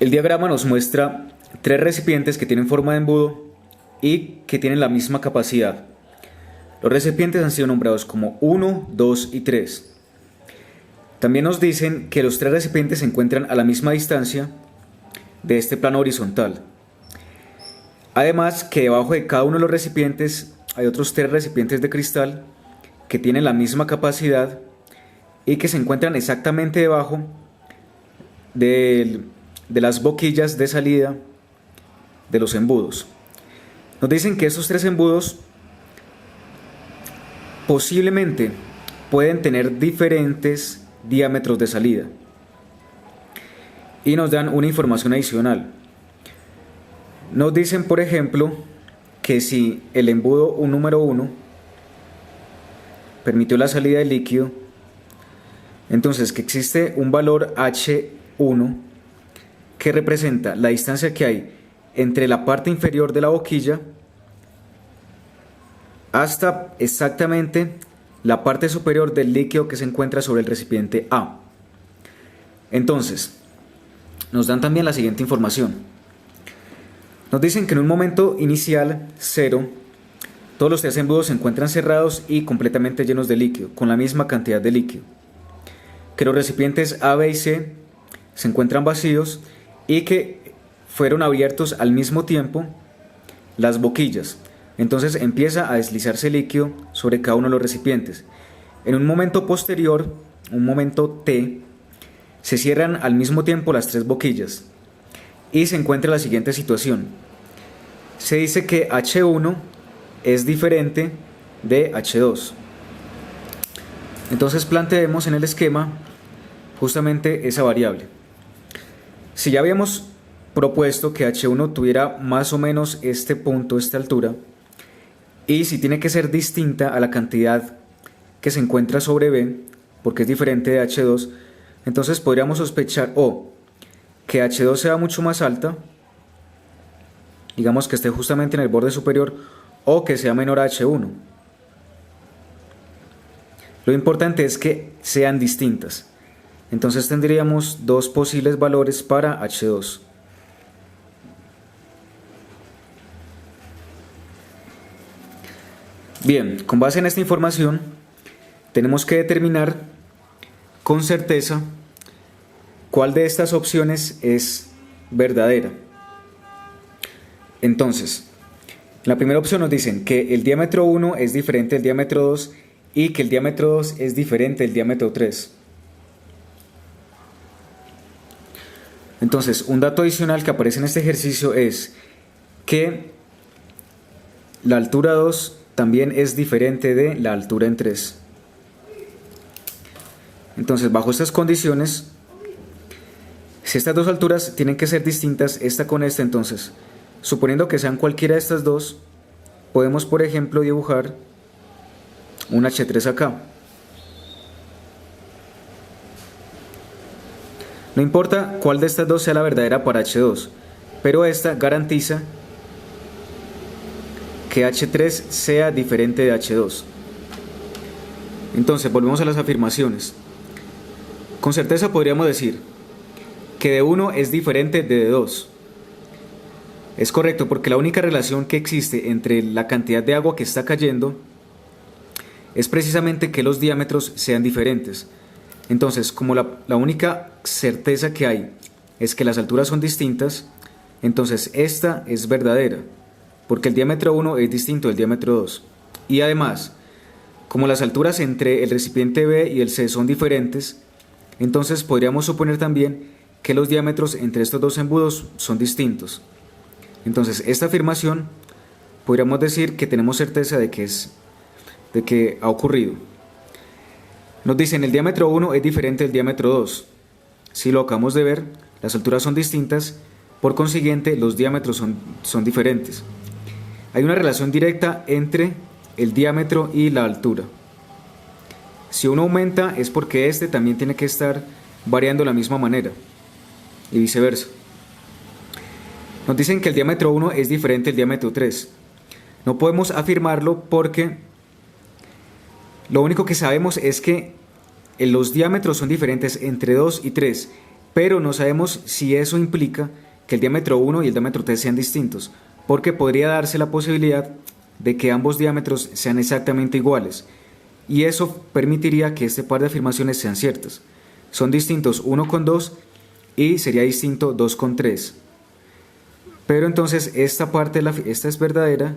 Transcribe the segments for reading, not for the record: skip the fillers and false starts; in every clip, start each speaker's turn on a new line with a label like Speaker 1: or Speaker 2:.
Speaker 1: El diagrama nos muestra tres recipientes que tienen forma de embudo y que tienen la misma capacidad. Los recipientes han sido nombrados como 1, 2 y 3. También nos dicen que los tres recipientes se encuentran a la misma distancia de este plano horizontal. Además, que debajo de cada uno de los recipientes hay otros tres recipientes de cristal que tienen la misma capacidad y que se encuentran exactamente debajo de las boquillas de salida de los embudos. Nos dicen que estos tres embudos posiblemente pueden tener diferentes diámetros de salida y nos dan una información adicional. Nos dicen, por ejemplo, que si el embudo número 1 permitió la salida de líquido, entonces que existe un valor H1 que representa la distancia que hay entre la parte inferior de la boquilla hasta exactamente la parte superior del líquido que se encuentra sobre el recipiente A. Entonces, nos dan también la siguiente información. Nos dicen que en un momento inicial, 0, todos los tres embudos se encuentran cerrados y completamente llenos de líquido, con la misma cantidad de líquido. Que los recipientes A, B y C se encuentran vacíos y que fueron abiertos al mismo tiempo las boquillas. Entonces empieza a deslizarse líquido sobre cada uno de los recipientes. En un momento posterior, un momento T, se cierran al mismo tiempo las tres boquillas y se encuentra la siguiente situación. Se dice que H1 es diferente de H2. Entonces planteemos en el esquema justamente esa variable. Si ya habíamos propuesto que H1 tuviera más o menos este punto, esta altura, y si tiene que ser distinta a la cantidad que se encuentra sobre B, porque es diferente de H2, entonces podríamos sospechar o que H2 sea mucho más alta, digamos que esté justamente en el borde superior, o que sea menor a H1. Lo importante es que sean distintas. Entonces tendríamos dos posibles valores para H2. Bien, con base en esta información, tenemos que determinar con certeza cuál de estas opciones es verdadera. Entonces, la primera opción nos dicen que el diámetro 1 es diferente del diámetro 2 y que el diámetro 2 es diferente del diámetro 3. Entonces, un dato adicional que aparece en este ejercicio es que la altura 2 también es diferente de la altura en 3. Entonces, bajo estas condiciones, si estas dos alturas tienen que ser distintas, esta con esta, entonces, suponiendo que sean cualquiera de estas dos, podemos, por ejemplo, dibujar un H3 acá. No importa cuál de estas dos sea la verdadera para H2, pero esta garantiza que H3 sea diferente de H2. Entonces, volvemos a las afirmaciones. Con certeza podríamos decir que D1 es diferente de D2. Es correcto porque la única relación que existe entre la cantidad de agua que está cayendo es precisamente que los diámetros sean diferentes. Entonces, como la única certeza que hay es que las alturas son distintas, entonces esta es verdadera, porque el diámetro 1 es distinto del diámetro 2. Y además, como las alturas entre el recipiente B y el C son diferentes, entonces podríamos suponer también que los diámetros entre estos dos embudos son distintos. Entonces, esta afirmación podríamos decir que tenemos certeza de que ha ocurrido. Nos dicen el diámetro 1 es diferente del diámetro 2. Si lo acabamos de ver, las alturas son distintas, por consiguiente los diámetros son diferentes. Hay una relación directa entre el diámetro y la altura. Si uno aumenta es porque este también tiene que estar variando de la misma manera y viceversa. Nos dicen que el diámetro 1 es diferente del diámetro 3. No podemos afirmarlo porque lo único que sabemos es que los diámetros son diferentes entre 2 y 3 pero no sabemos si eso implica que el diámetro 1 y el diámetro 3 sean distintos, porque podría darse la posibilidad de que ambos diámetros sean exactamente iguales, y eso permitiría que este par de afirmaciones sean ciertas. Son distintos 1 con 2 y sería distinto 2 con 3. Pero entonces esta es verdadera,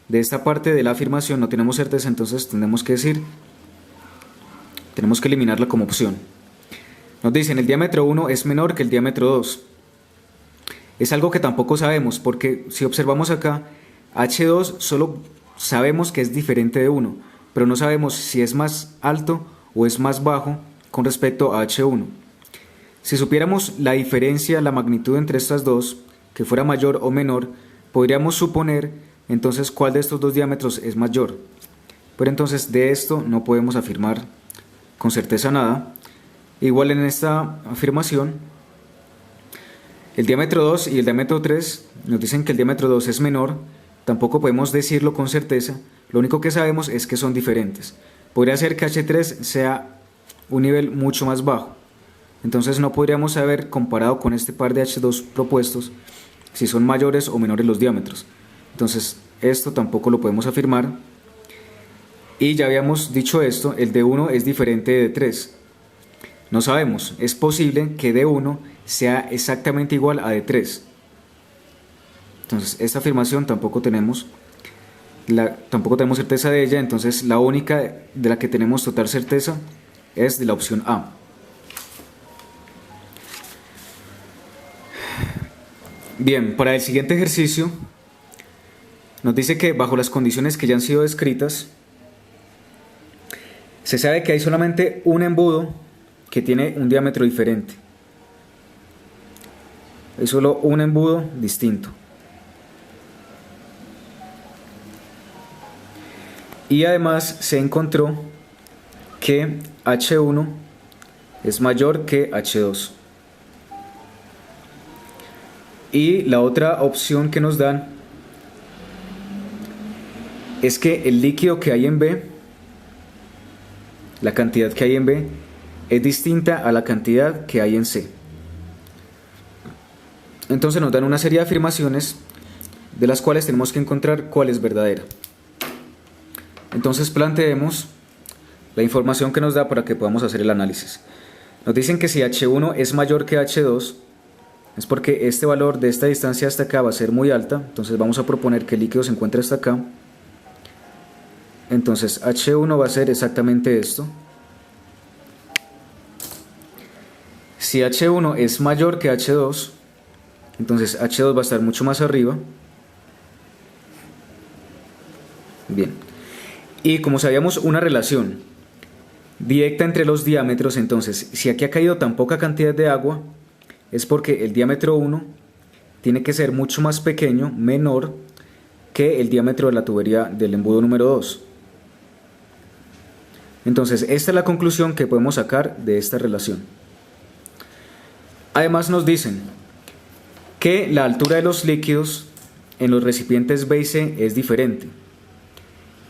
Speaker 1: de esta parte de la afirmación no tenemos certeza, entonces tenemos que eliminarla como opción. Nos dicen el diámetro 1 es menor que el diámetro 2. Es algo que tampoco sabemos, porque si observamos acá, H2 solo sabemos que es diferente de 1, pero no sabemos si es más alto o es más bajo con respecto a H1. Si supiéramos la diferencia, la magnitud entre estas dos, que fuera mayor o menor, podríamos suponer entonces cuál de estos dos diámetros es mayor. Pero entonces de esto no podemos afirmar con certeza nada. Igual en esta afirmación, el diámetro 2 y el diámetro 3 nos dicen que el diámetro 2 es menor, tampoco podemos decirlo con certeza, lo único que sabemos es que son diferentes. Podría ser que H3 sea un nivel mucho más bajo, entonces no podríamos saber, comparado con este par de H2 propuestos, si son mayores o menores los diámetros. Entonces esto tampoco lo podemos afirmar. Y ya habíamos dicho esto, el D1 es diferente de D3. No sabemos, es posible que D1 sea exactamente igual a D3. Entonces esta afirmación tampoco tenemos certeza de ella, entonces la única de la que tenemos total certeza es de la opción A. Bien, para el siguiente ejercicio nos dice que bajo las condiciones que ya han sido descritas, se sabe que hay solamente un embudo que tiene un diámetro diferente. Hay solo un embudo distinto. Y además se encontró que H1 es mayor que H2. Y la otra opción que nos dan es que el líquido que hay en B, la cantidad que hay en B, es distinta a la cantidad que hay en C. Entonces nos dan una serie de afirmaciones de las cuales tenemos que encontrar cuál es verdadera. Entonces planteemos la información que nos da para que podamos hacer el análisis. Nos dicen que si H1 es mayor que H2, es porque este valor de esta distancia hasta acá va a ser muy alta, entonces vamos a proponer que el líquido se encuentre hasta acá. Entonces H1 va a ser exactamente esto. Si H1 es mayor que H2, entonces H2 va a estar mucho más arriba. Bien. Y como sabíamos una relación directa entre los diámetros, entonces si aquí ha caído tan poca cantidad de agua, es porque el diámetro 1 tiene que ser mucho más pequeño, menor, que el diámetro de la tubería del embudo número 2. Entonces esta es la conclusión que podemos sacar de esta relación. Además nos dicen que la altura de los líquidos en los recipientes B y C es diferente,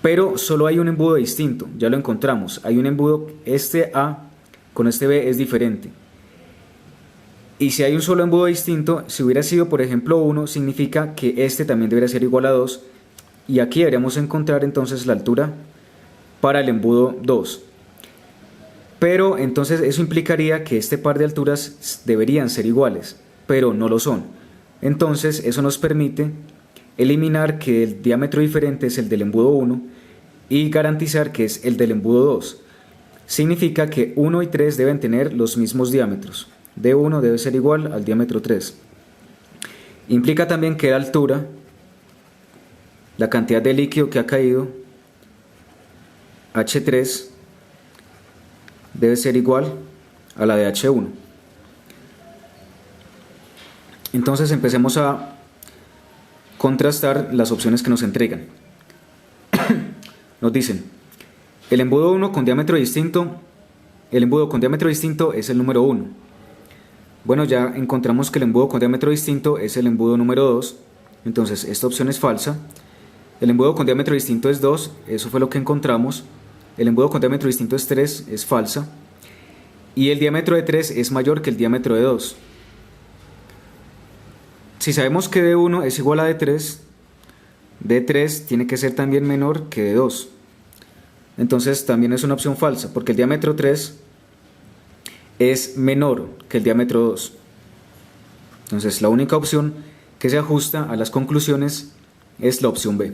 Speaker 1: pero solo hay un embudo distinto, ya lo encontramos, hay un embudo, este A con este B es diferente. Y si hay un solo embudo distinto, si hubiera sido por ejemplo 1, significa que este también debería ser igual a 2, y aquí deberíamos encontrar entonces la altura para el embudo 2. Pero entonces eso implicaría que este par de alturas deberían ser iguales, pero no lo son. Entonces eso nos permite eliminar que el diámetro diferente es el del embudo 1 y garantizar que es el del embudo 2. Significa que 1 y 3 deben tener los mismos diámetros. D1 debe ser igual al diámetro 3. Implica también que la altura, la cantidad de líquido que ha caído, H3, debe ser igual a la de H1. Entonces empecemos a contrastar las opciones que nos entregan. Nos dicen, el embudo con diámetro distinto es el número 1. Bueno, ya encontramos que el embudo con diámetro distinto es el embudo número 2, entonces esta opción es falsa. El embudo con diámetro distinto es 2, eso fue lo que encontramos. El embudo con diámetro distinto es 3, es falsa. y el diámetro de 3 es mayor que el diámetro de 2. Si sabemos que D1 es igual a D3, D3 tiene que ser también menor que D2. Entonces también es una opción falsa, porque el diámetro 3 es menor que el diámetro 2. Entonces la única opción que se ajusta a las conclusiones es la opción B.